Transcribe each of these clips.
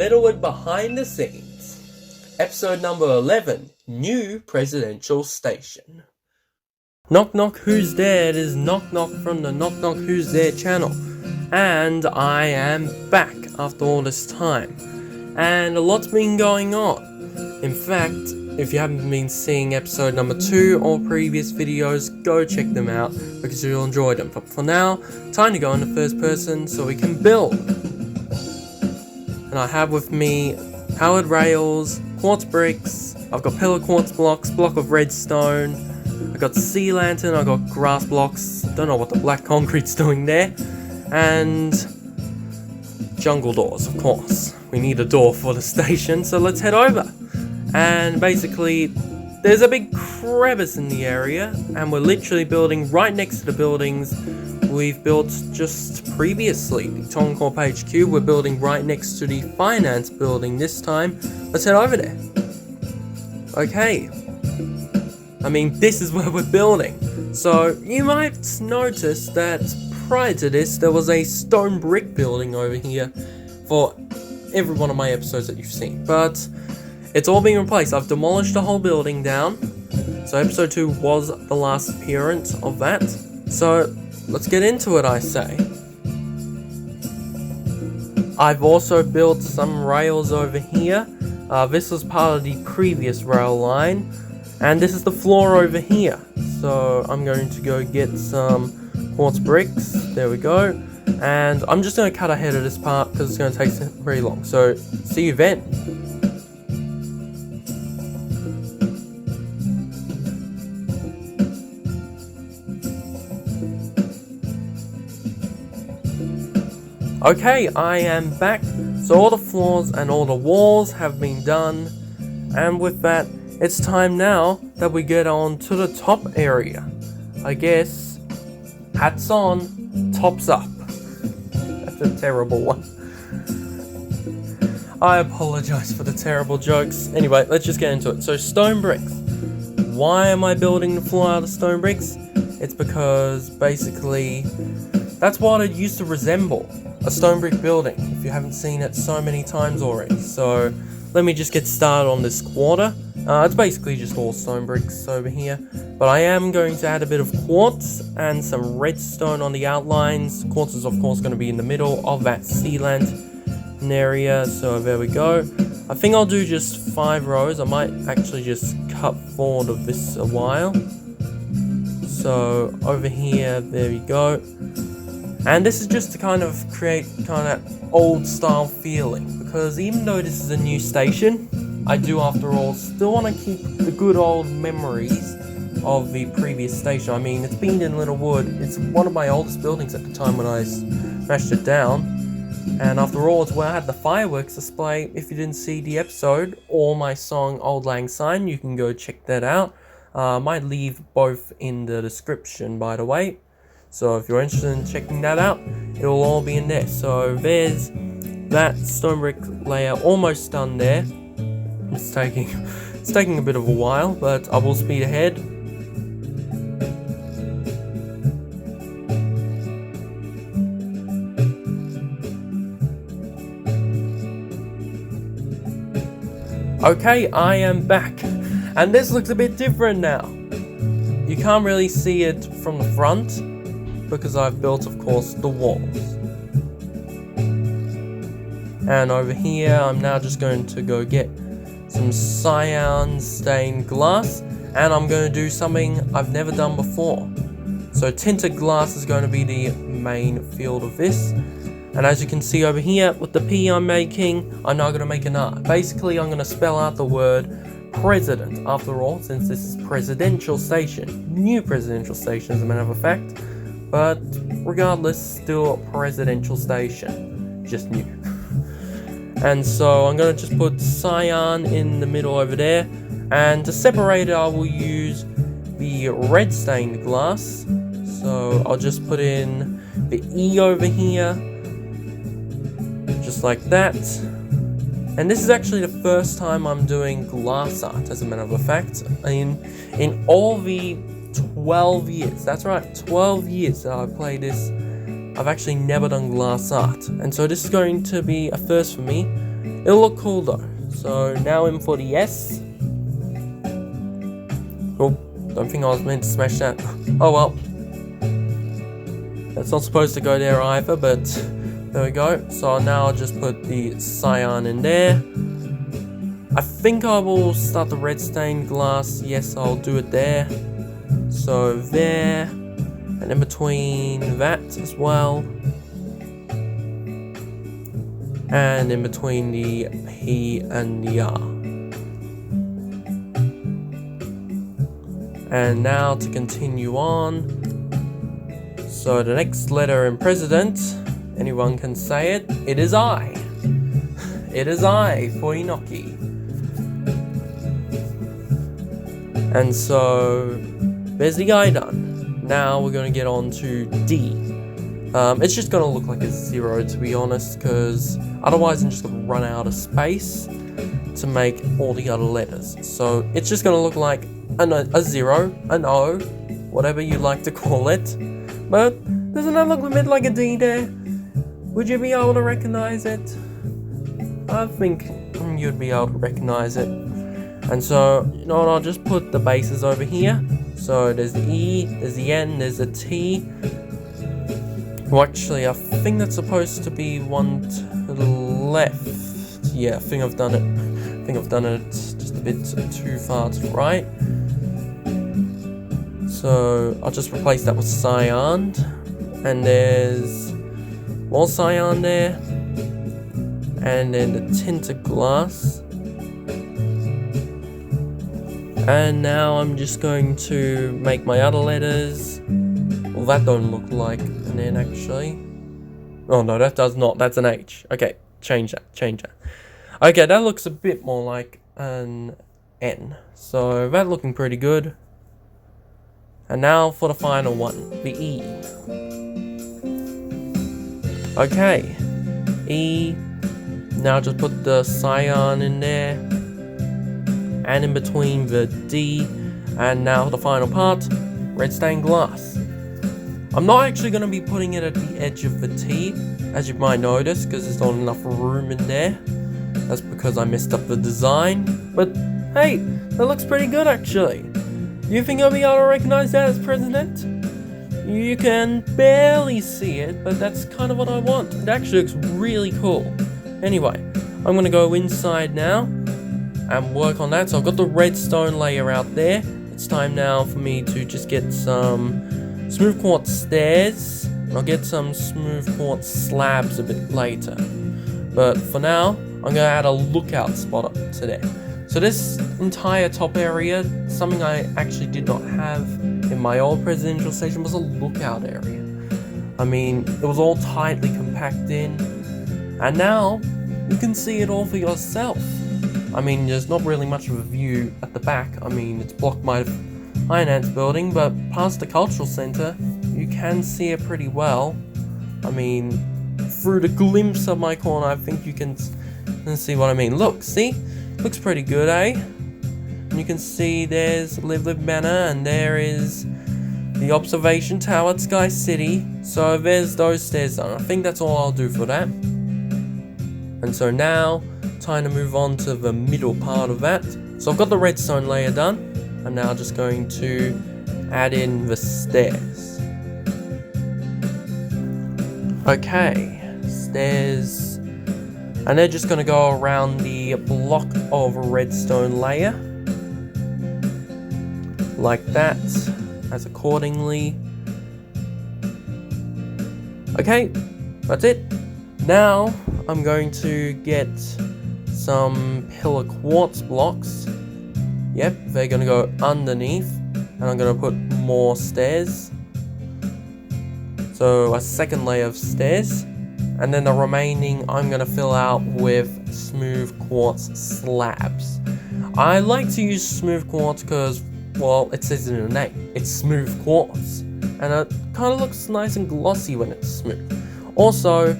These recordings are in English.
title with Behind the Scenes. Episode number 11, New Presidential Station. Knock knock, who's there? It is Knock Knock from the Knock Knock Who's There channel. And I am back after all this time. And a lot's been going on. In fact, if you haven't been seeing episode number 2 or previous videos, go check them out because you'll enjoy them. But for now, time to go into first person so we can build. And I have with me powered rails, quartz bricks, I've got pillar quartz blocks, block of redstone, I've got sea lantern, I've got grass blocks, don't know what the black concrete's doing there, and jungle doors, of course. We need a door for the station, so let's head over. And basically, there's a big crevice in the area, and we're literally building right next to the buildings we've built just previously. The Toncorp HQ, we're building right next to the finance building this time. Let's head over there. Okay. I mean, this is where we're building. So, you might notice that prior to this, there was a stone brick building over here for every one of my episodes that you've seen. But it's all being replaced. I've demolished the whole building down. So episode 2 was the last appearance of that. So let's get into it, I say. I've also built some rails over here. This was part of the previous rail line. And this is the floor over here. So I'm going to go get some quartz bricks. There we go. And I'm just going to cut ahead of this part because it's going to take very long. So see you then. Okay, I am back. So all the floors and all the walls have been done. And with that, it's time now that we get on to the top area. I guess, hats on, tops up. That's a terrible one. I apologize for the terrible jokes. Anyway, let's just get into it. So stone bricks. Why am I building the floor out of stone bricks? It's because basically that's what it used to resemble. A stone brick building, if you haven't seen it so many times already. So let me just get started on this quarter. It's basically just all stone bricks over here, but I am going to add a bit of quartz and some redstone on the outlines. Quartz is of course going to be in the middle of that sealant area, so there we go. I think I'll do just 5 rows. I might actually just cut forward of this a while. So over here, there we go. And this is just to kind of create kind of old style feeling, because even though this is a new station, I do after all still want to keep the good old memories of the previous station. I mean, it's been in Littlewood. It's one of my oldest buildings at the time when I smashed it down. And after all, it's where I had the fireworks display. If you didn't see the episode or my song Old Lang Syne, you can go check that out. I might leave both in the description, by the way. So if you're interested in checking that out, it'll all be in there. So there's that stone brick layer almost done there. It's taking a bit of a while, but I will speed ahead. Okay, I am back, and this looks a bit different now. You can't really see it from the front, because I've built, of course, the walls. And over here, I'm now just going to go get some cyan stained glass, and I'm going to do something I've never done before. So tinted glass is going to be the main field of this. And as you can see over here, with the P I'm making, I'm now going to make an R. Basically, I'm going to spell out the word president. After all, since this is presidential station, new presidential station as a matter of fact. But regardless, still a presidential station, just new. And so I'm going to just put cyan in the middle over there, and to separate it I will use the red stained glass. So I'll just put in the E over here, just like that. And this is actually the first time I'm doing glass art, as a matter of fact. In all the 12 years, that's right, 12 years that I've played this, I've actually never done glass art, and so this is going to be a first for me. It'll look cool though. So now in for the S. Oh, don't think I was meant to smash that. Oh well. That's not supposed to go there either, but there we go. So now I'll just put the cyan in there. I think I will start the red stained glass. Yes, I'll do it there. So there. And in between that as well. And in between the P and the R. And now to continue on. So the next letter in president, anyone can say it, it is I. It is I for Inoki. And so there's the I done. Now we're going to get on to D. It's just going to look like a 0 to be honest, because otherwise I'm just going to run out of space to make all the other letters. So it's just going to look like a 0, an O, whatever you like to call it. But doesn't that look a bit like a D there? Would you be able to recognize it? I think you'd be able to recognize it. And so, you know what, I'll just put the bases over here. So there's the E, there's the N, there's the T. Well, actually, I think that's supposed to be one to the left. Yeah, I think I've done it. I think I've done it just a bit too far to the right. So I'll just replace that with cyan. And there's more cyan there. And then the tinted glass. And now I'm just going to make my other letters. Well, that don't look like an N actually. Oh no, that does not. That's an H. Okay, change that. Okay, that looks a bit more like an N. So that looking pretty good. And now for the final one, the E. Okay, E. Now just put the cyan in there. And in between the D. And now the final part, red stained glass. I'm not actually going to be putting it at the edge of the T, as you might notice, because there's not enough room in there. That's because I messed up the design. But hey, that looks pretty good actually. Do you think I'll be able to recognize that as president? You can barely see it, but that's kind of what I want. It actually looks really cool. Anyway, I'm going to go inside now and work on that. So I've got the redstone layer out there. It's time now for me to just get some smooth quartz stairs. I'll get some smooth quartz slabs a bit later. But for now, I'm going to add a lookout spot up to there. So this entire top area, something I actually did not have in my old presidential station, was a lookout area. I mean, it was all tightly compacted in. And now, you can see it all for yourself. I mean, there's not really much of a view at the back. I mean, it's blocked by the finance building, but past the cultural center, you can see it pretty well. I mean, through the glimpse of my corner, I think you can see what I mean. Look, see? Looks pretty good, eh? And you can see there's Live Manor, and there is the observation tower at Sky City. So there's those stairs done. I think that's all I'll do for that. And so now, time to move on to the middle part of that. So I've got the redstone layer done. I'm now just going to add in the stairs. Okay, stairs. And they're just going to go around the block of redstone layer. Like that, as accordingly. Okay, that's it. Now, I'm going to get some pillar quartz blocks. Yep, they're going to go underneath. And I'm going to put more stairs. So, a second layer of stairs. And then the remaining I'm going to fill out with smooth quartz slabs. I like to use smooth quartz because, well, it says in the name, it's smooth quartz. And it kind of looks nice and glossy when it's smooth. Also,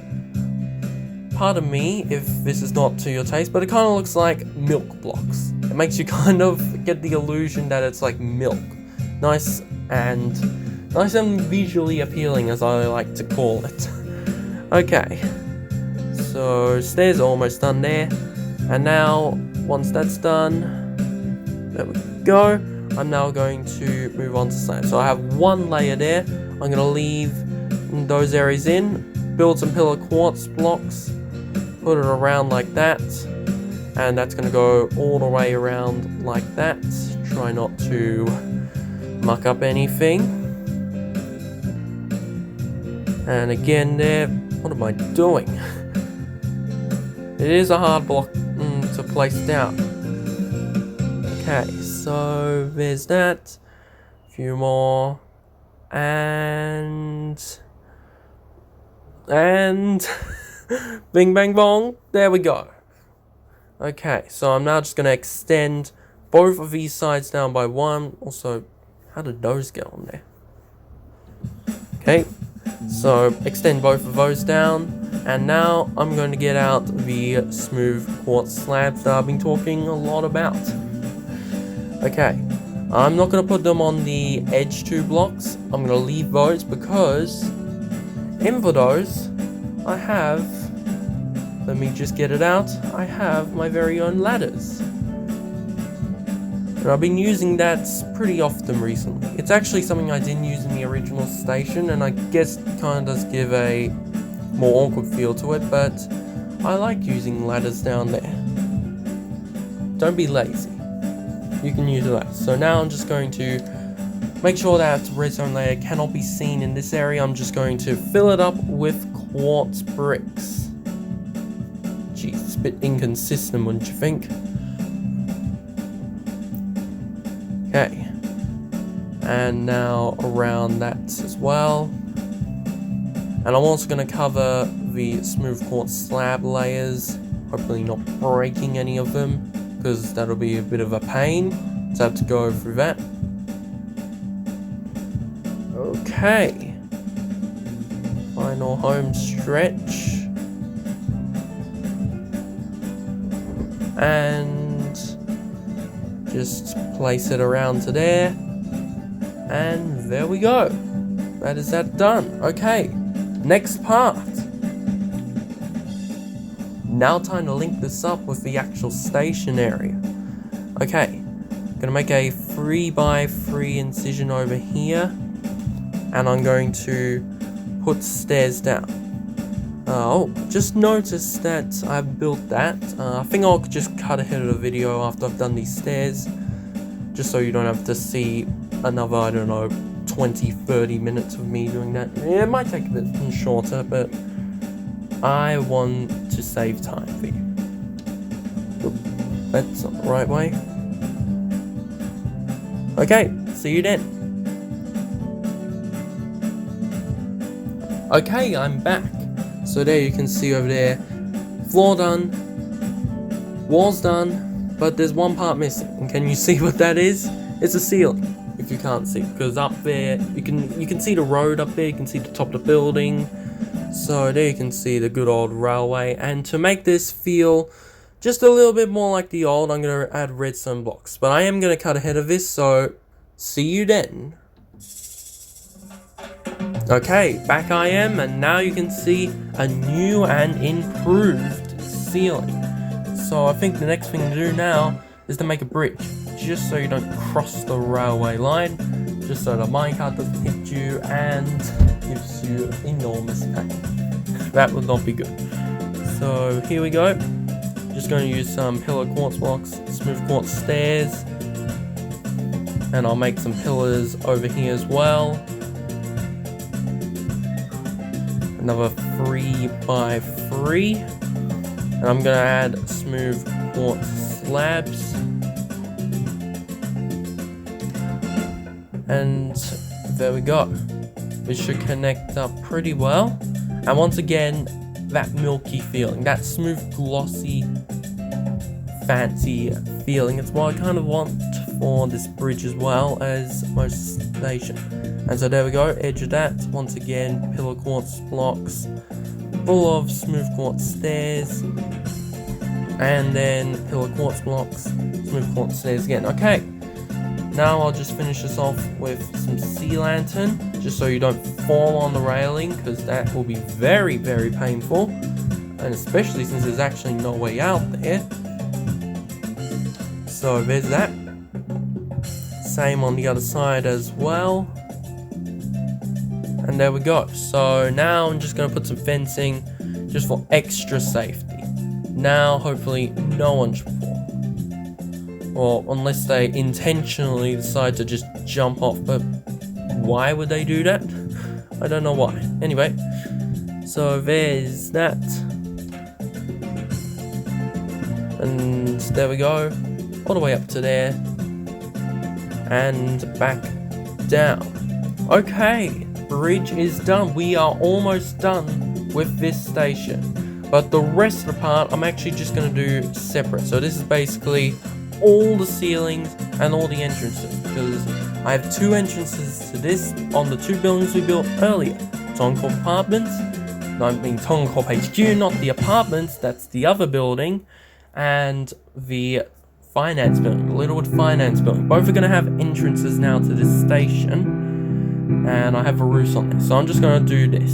pardon me if this is not to your taste, but it kind of looks like milk blocks. It makes you kind of get the illusion that it's like milk. Nice and visually appealing, as I like to call it. Okay, so So stairs are almost done there. And now, once that's done, there we go. I'm now going to move on to slabs. So I have one layer there. I'm going to leave those areas in, build some pillar quartz blocks, put it around like that, and that's going to go all the way around like that. Try not to muck up anything. And again there, what am I doing? It is a hard block to place down. Okay, so there's that. A few more. And bing bang bong, there we go. Okay, so I'm now just going to extend both of these sides down by one. Also, how did those get on there? Okay, so extend both of those down. And now I'm going to get out the smooth quartz slabs that I've been talking a lot about. Okay, I'm not going to put them on the edge 2 blocks. I'm going to leave those because in for those, I have, let me just get it out, I have my very own ladders. And I've been using that pretty often recently. It's actually something I didn't use in the original station, and I guess it kind of does give a more awkward feel to it, but I like using ladders down there. Don't be lazy. You can use that. So now I'm just going to make sure that redstone layer cannot be seen in this area. I'm just going to fill it up with quartz bricks. Jeez, it's a bit inconsistent, wouldn't you think? Okay. And now around that as well. And I'm also going to cover the smooth quartz slab layers, hopefully not breaking any of them, because that'll be a bit of a pain to have to go through that. Okay. Final home stretch. And just place it around to there. And there we go. That is that done. Okay, next part. Now time to link this up with the actual station area. Okay, gonna make a 3x3 incision over here, and I'm going to put stairs down. Just noticed that I've built that. I think I'll just cut ahead of the video after I've done these stairs, just so you don't have to see another, I don't know, 20-30 minutes of me doing that. Yeah, it might take a bit shorter, but I want to save time for you. Oop, that's not the right way. Okay, see you then. Okay, I'm back. So there you can see over there, floor done, walls done, but there's one part missing. And can you see what that is? It's a ceiling. If you can't see, because up there you can see the road up there, you can see the top of the building. So there you can see the good old railway, and to make this feel just a little bit more like the old, I'm going to add redstone blocks. But I am going to cut ahead of this, so see you then. Okay, back I am, and now you can see a new and improved ceiling. So I think the next thing to do now is to make a bridge, just so you don't cross the railway line, just so the minecart doesn't hit you and gives you enormous pain. That would not be good. So here we go. Just going to use some pillar quartz blocks, smooth quartz stairs, and I'll make some pillars over here as well. Another 3x3, and I'm going to add smooth quartz slabs. And there we go. It should connect up pretty well. And once again, that milky feeling, that smooth, glossy, fancy feeling, it's what I kind of want for this bridge as well as most station. And so there we go, edge of that. Once again, pillar quartz blocks, full of smooth quartz stairs, and then pillar quartz blocks, smooth quartz stairs again. Okay. Now I'll just finish this off with some sea lantern, just so you don't fall on the railing, because that will be very, very painful. and especially since there's actually no way out there. So there's that. Same on the other side as well. And there we go. So now I'm just going to put some fencing just for extra safety. Now hopefully no one should fall. Or unless they intentionally decide to just jump off. But why would they do that? I don't know why. Anyway, so there's that. And there we go. All the way up to there. And back down. Okay, bridge is done. We are almost done with this station. But the rest of the part, I'm actually just going to do separate. So this is basically all the ceilings and all the entrances. Because I have 2 entrances to this on the 2 buildings we built earlier. Toncorp Apartments. No, I mean Toncorp HQ, not the apartments. That's the other building. And the finance building, Littlewood Finance building. Both are going to have entrances now to this station. And I have a roof on this. So I'm just going to do this.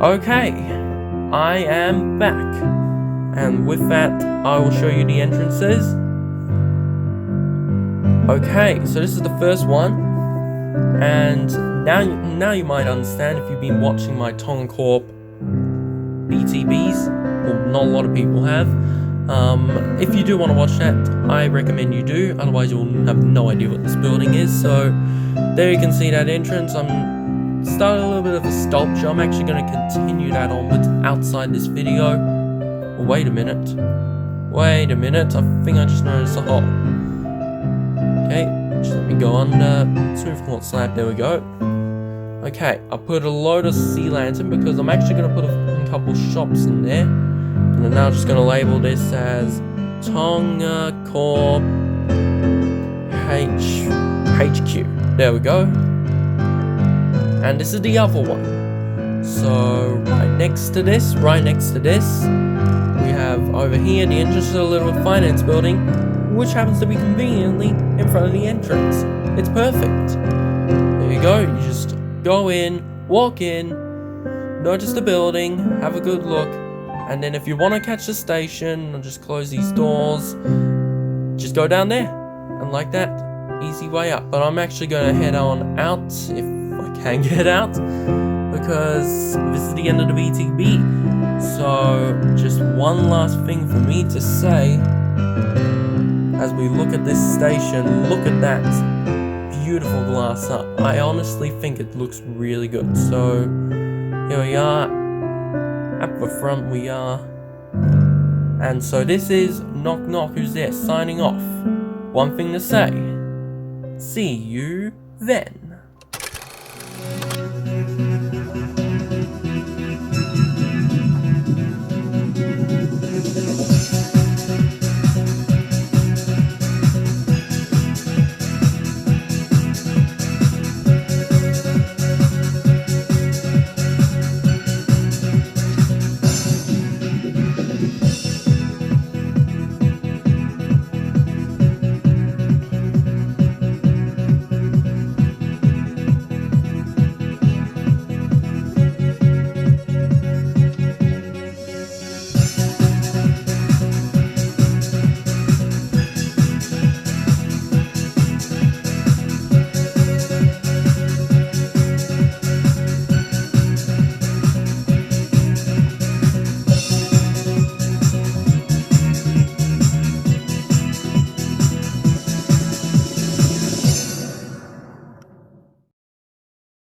Okay, I am back, and with that, I will show you the entrances. Okay, so this is the first one, and now you might understand if you've been watching my Toncorp BTBs, well, not a lot of people have. If you do want to watch that, I recommend you do, otherwise you'll have no idea what this building is. So, there you can see that entrance. I'm started a little bit of a sculpture. I'm actually going to continue that onwards outside this video. Oh, wait a minute. I think I just noticed a hole. Okay, just let me go under. Smooth quartz slab, there we go. Okay, I put a load of sea lantern because I'm actually going to put a couple shops in there. And I'm now just going to label this as Toncorp HQ. There we go. And this is the other one. So right next to this, we have over here the entrance to the Littlewood Finance building, which happens to be conveniently in front of the entrance. It's perfect. There you go. You just go in, walk in, notice the building, have a good look, and then if you want to catch the station, or just close these doors, just go down there, and like that, easy way up. But I'm actually going to head on out if I can get out, because this is the end of the BTB. So just one last thing for me to say as we look at this station. Look at that beautiful glass up. I honestly think it looks really good. So here we are at the front. We are, and so this is Knock Knock Who's There signing off. One thing to say, see you then.